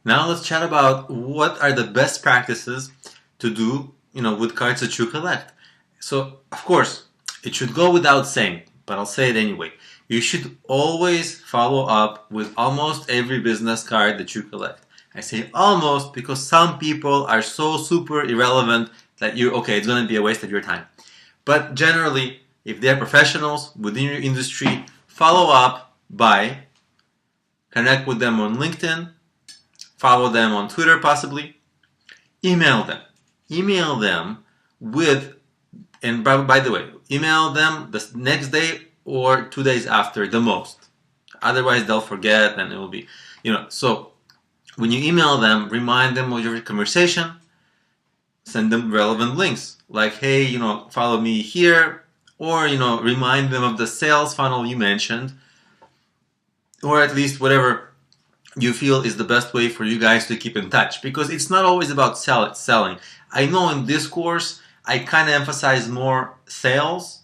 Now let's chat about what are the best practices to do, with cards that you collect. So, of course, it should go without saying, but I'll say it anyway. You should always follow up with almost every business card that you collect. I say almost because some people are so super irrelevant that it's going to be a waste of your time. But generally, if they're professionals within your industry, follow up by connect with them on LinkedIn, follow them on Twitter possibly, email them. Email them with, and by the way, email them the next day or 2 days after the most. Otherwise they'll forget and it will be, so when you email them, remind them of your conversation, send them relevant links like, hey, follow me here, or, remind them of the sales funnel you mentioned, or at least whatever you feel is the best way for you guys to keep in touch, because it's not always about selling. I know in this course I kind of emphasize more sales,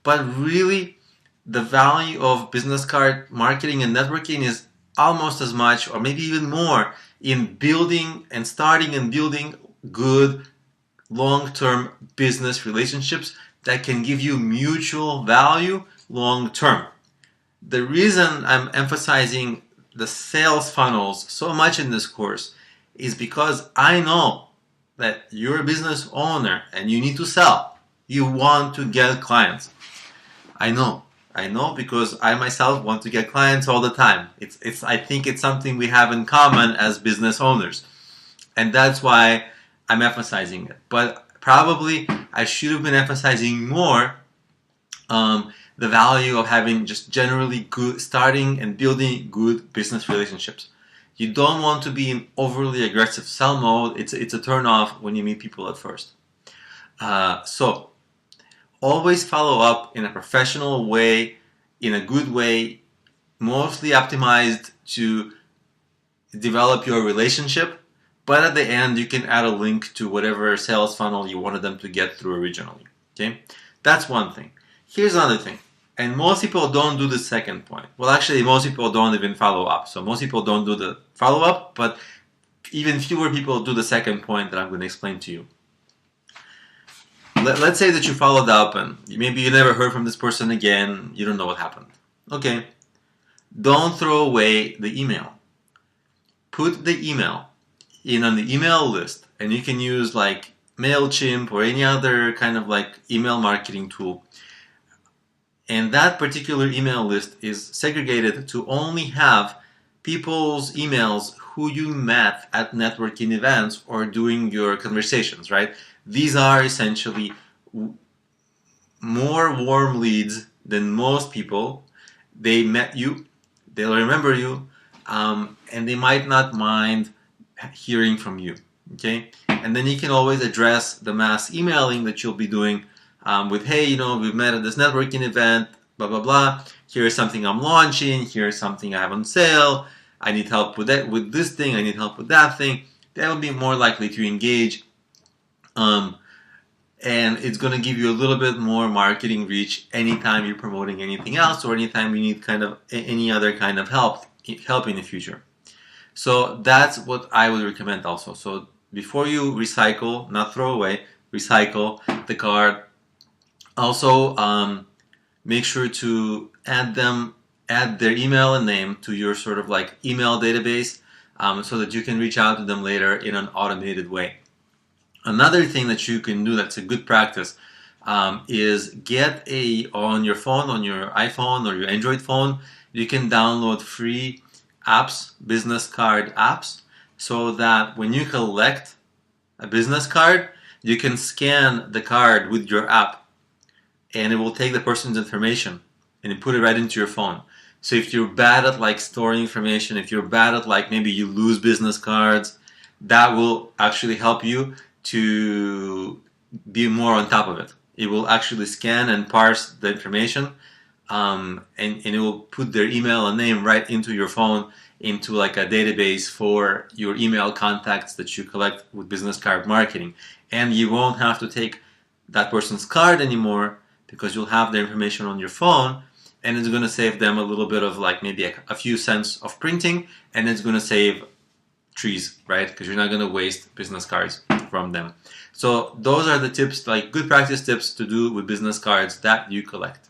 but really the value of business card marketing and networking is almost as much or maybe even more in building and starting and building good long-term business relationships that can give you mutual value long-term. The reason I'm emphasizing the sales funnels so much in this course is because I know that you're a business owner and you need to sell. You want to get clients. I know because I myself want to get clients all the time. I think it's something we have in common as business owners. And that's why I'm emphasizing it. But probably I should have been emphasizing more the value of having just generally good, starting and building good business relationships. You don't want to be in overly aggressive sell mode. It's a turn off when you meet people at first. So always follow up in a professional way, in a good way, mostly optimized to develop your relationship. But at the end, you can add a link to whatever sales funnel you wanted them to get through originally. Okay, that's one thing. Here's another thing. And most people don't do the second point. Well, actually, most people don't even follow up. So most people don't do the follow up, but even fewer people do the second point that I'm going to explain to you. Let's say that you followed up and maybe you never heard from this person again. You don't know what happened. Okay. Don't throw away the email. Put the email in on the email list, and you can use like MailChimp or any other kind of like email marketing tool. And that particular email list is segregated to only have people's emails who you met at networking events or during your conversations, right? These are essentially more warm leads than most people. They met you, they'll remember you, and they might not mind hearing from you, okay? And then you can always address the mass emailing that you'll be doing with, hey, we've met at this networking event, blah, blah, blah. Here's something I'm launching. Here's something I have on sale. I need help with that, with this thing. I need help with that thing. That will be more likely to engage. And it's going to give you a little bit more marketing reach anytime you're promoting anything else or anytime you need kind of any other kind of help in the future. So that's what I would recommend also. So before you recycle, not throw away, recycle the card. Also, make sure to add their email and name to your sort of like email database so that you can reach out to them later in an automated way. Another thing that you can do that's a good practice is get on your phone, on your iPhone or your Android phone, you can download free apps, business card apps, so that when you collect a business card, you can scan the card with your app and it will take the person's information and you put it right into your phone. So if you're bad at like storing information, if you're bad at like maybe you lose business cards, that will actually help you to be more on top of it. It will actually scan and parse the information and it will put their email and name right into your phone, into like a database for your email contacts that you collect with business card marketing. And you won't have to take that person's card anymore because you'll have their information on your phone, and it's going to save them a little bit of like maybe a few cents of printing, and it's going to save trees, right? Because you're not going to waste business cards from them. So those are the tips, like good practice tips to do with business cards that you collect.